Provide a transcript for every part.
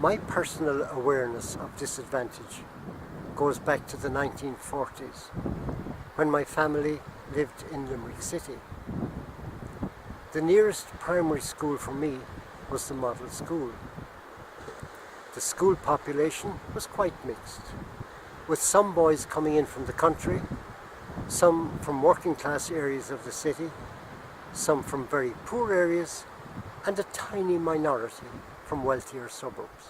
My personal awareness of disadvantage goes back to the 1940s, when my family lived in Limerick City. The nearest primary school for me was the model school. The school population was quite mixed, with some boys coming in from the country, some from working class areas of the city, some from very poor areas, and a tiny minority from wealthier suburbs.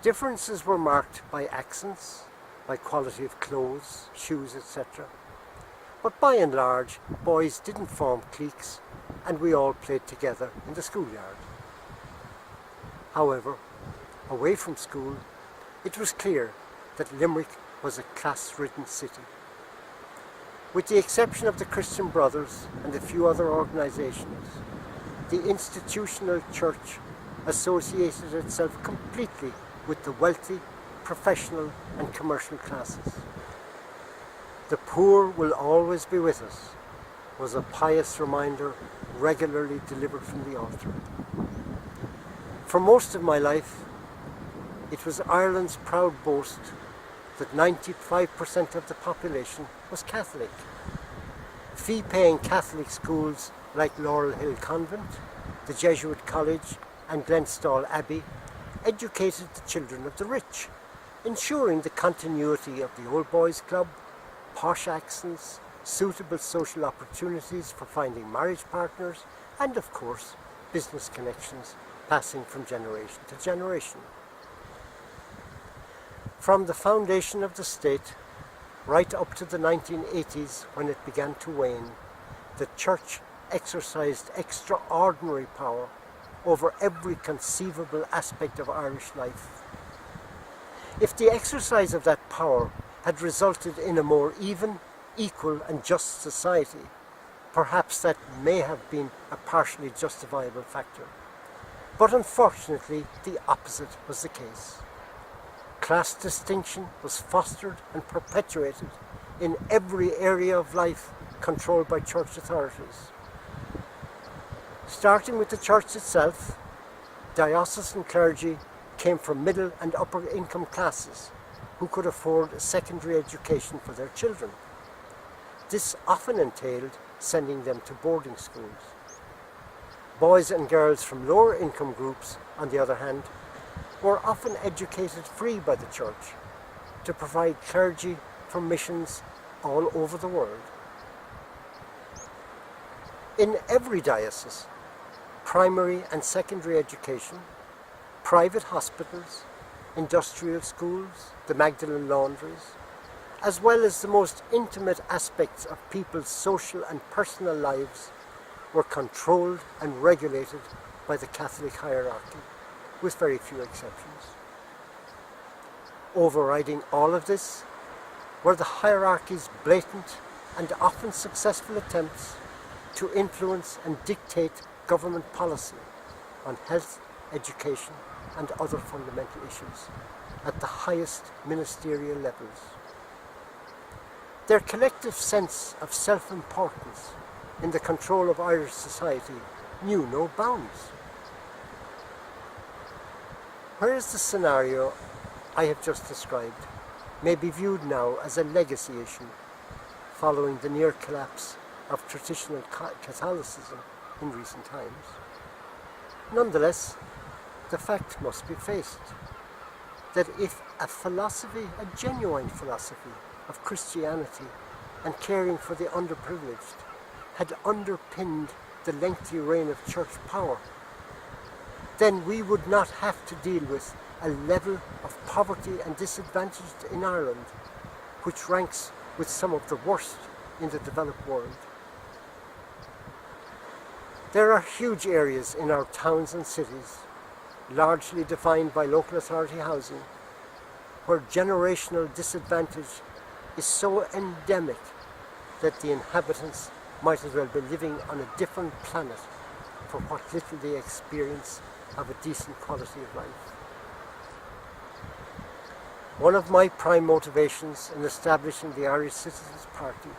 Differences were marked by accents, by quality of clothes, shoes, etc. But by and large, boys didn't form cliques, and we all played together in the schoolyard. However, away from school, it was clear that Limerick was a class-ridden city. With the exception of the Christian Brothers and a few other organisations, the institutional church associated itself completely with the wealthy, professional and commercial classes. The poor will always be with us was a pious reminder regularly delivered from the altar. For most of my life, it was Ireland's proud boast that 95% of the population was Catholic. Fee-paying Catholic schools like Laurel Hill Convent, the Jesuit College and Glenstall Abbey educated the children of the rich, ensuring the continuity of the Old Boys Club, posh accents, suitable social opportunities for finding marriage partners, and of course, business connections passing from generation to generation. From the foundation of the state, right up to the 1980s when it began to wane, the church exercised extraordinary power over every conceivable aspect of Irish life. If the exercise of that power had resulted in a more even, equal and just society, perhaps that may have been a partially justifiable factor. But unfortunately, the opposite was the case. Class distinction was fostered and perpetuated in every area of life controlled by church authorities. Starting with the church itself, diocesan clergy came from middle and upper income classes who could afford a secondary education for their children. This often entailed sending them to boarding schools. Boys and girls from lower income groups, on the other hand, were often educated free by the church to provide clergy for missions all over the world. In every diocese, primary and secondary education, private hospitals, industrial schools, the Magdalen laundries, as well as the most intimate aspects of people's social and personal lives, were controlled and regulated by the Catholic hierarchy, with very few exceptions. Overriding all of this were the hierarchy's blatant and often successful attempts to influence and dictate government policy on health, education and other fundamental issues at the highest ministerial levels. Their collective sense of self-importance in the control of Irish society knew no bounds. Whereas the scenario I have just described may be viewed now as a legacy issue following the near collapse of traditional Catholicism in recent times, nonetheless, the fact must be faced that if a genuine philosophy of Christianity and caring for the underprivileged had underpinned the lengthy reign of church power, then we would not have to deal with a level of poverty and disadvantage in Ireland which ranks with some of the worst in the developed world. There are huge areas in our towns and cities, largely defined by local authority housing, where generational disadvantage is so endemic that the inhabitants might as well be living on a different planet for what little they experience of a decent quality of life. One of my prime motivations in establishing the Irish Citizens Party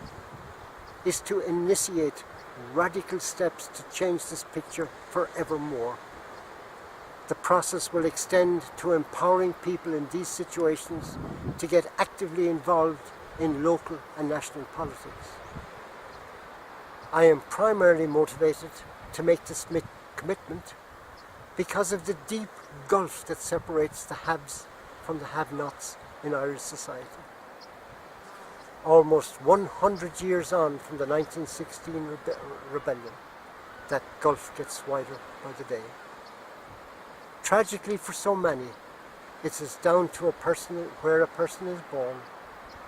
is to initiate radical steps to change this picture forevermore. The process will extend to empowering people in these situations to get actively involved in local and national politics. I am primarily motivated to make this commitment because of the deep gulf that separates the haves from the have-nots in Irish society. Almost 100 years on from the 1916 rebellion, that gulf gets wider by the day. Tragically for so many, it is down to where a person is born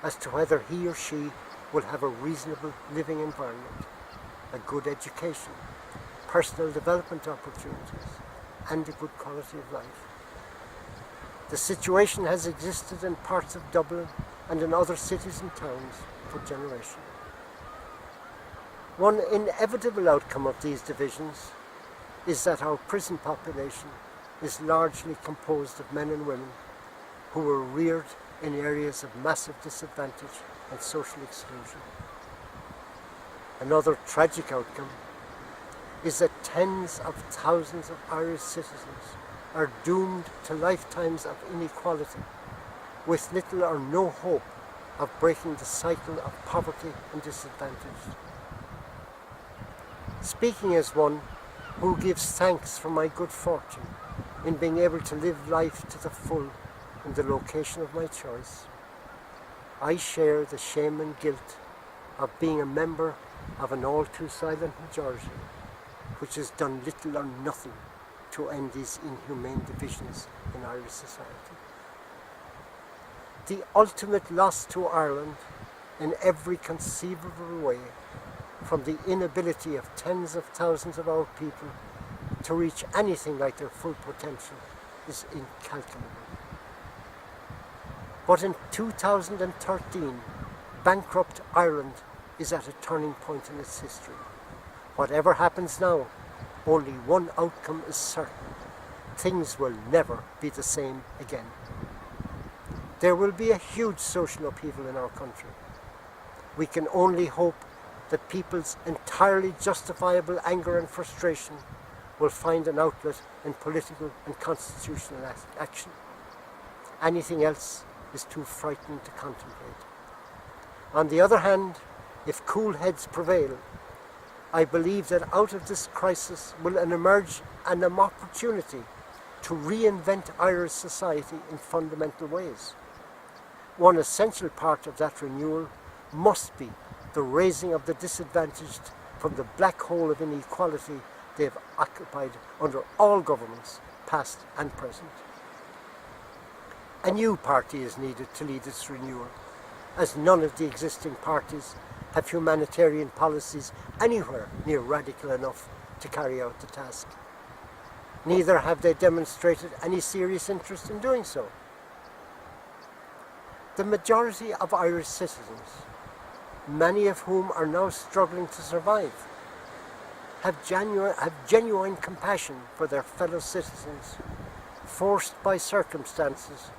as to whether he or she will have a reasonable living environment, a good education, personal development opportunities, and a good quality of life. The situation has existed in parts of Dublin and in other cities and towns for generations. One inevitable outcome of these divisions is that our prison population is largely composed of men and women who were reared in areas of massive disadvantage and social exclusion. Another tragic outcome is that tens of thousands of Irish citizens are doomed to lifetimes of inequality, with little or no hope of breaking the cycle of poverty and disadvantage. Speaking as one who gives thanks for my good fortune in being able to live life to the full in the location of my choice, I share the shame and guilt of being a member of an all too silent majority which has done little or nothing to end these inhumane divisions in Irish society. The ultimate loss to Ireland in every conceivable way, from the inability of tens of thousands of our people to reach anything like their full potential, is incalculable. But in 2013, bankrupt Ireland is at a turning point in its history. Whatever happens now, only one outcome is certain: things will never be the same again. There will be a huge social upheaval in our country. We can only hope that people's entirely justifiable anger and frustration will find an outlet in political and constitutional action. Anything else is too frightening to contemplate. On the other hand, if cool heads prevail, I believe that out of this crisis will emerge an opportunity to reinvent Irish society in fundamental ways. One essential part of that renewal must be the raising of the disadvantaged from the black hole of inequality they have occupied under all governments, past and present. A new party is needed to lead this renewal, as none of the existing parties have humanitarian policies anywhere near radical enough to carry out the task. Neither have they demonstrated any serious interest in doing so. The majority of Irish citizens, many of whom are now struggling to survive, have genuine compassion for their fellow citizens, forced by circumstances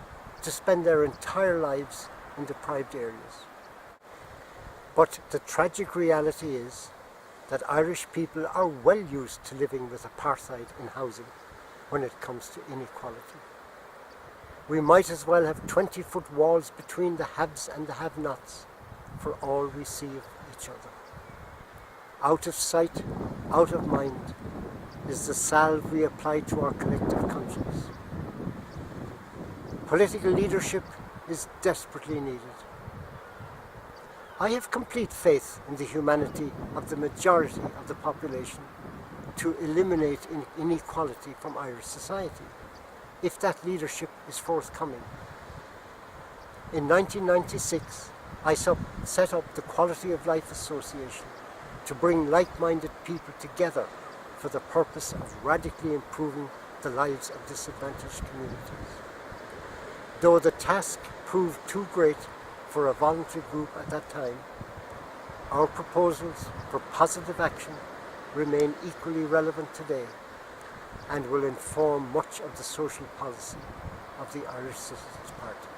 to spend their entire lives in deprived areas. But the tragic reality is that Irish people are well used to living with apartheid in housing when it comes to inequality. We might as well have 20-foot walls between the haves and the have-nots for all we see of each other. Out of sight, out of mind is the salve we apply to our collective conscience. Political leadership is desperately needed. I have complete faith in the humanity of the majority of the population to eliminate inequality from Irish society, if that leadership is forthcoming. In 1996, I set up the Quality of Life Association to bring like-minded people together for the purpose of radically improving the lives of disadvantaged communities. Though the task proved too great for a voluntary group at that time, our proposals for positive action remain equally relevant today and will inform much of the social policy of the Irish Citizens Party.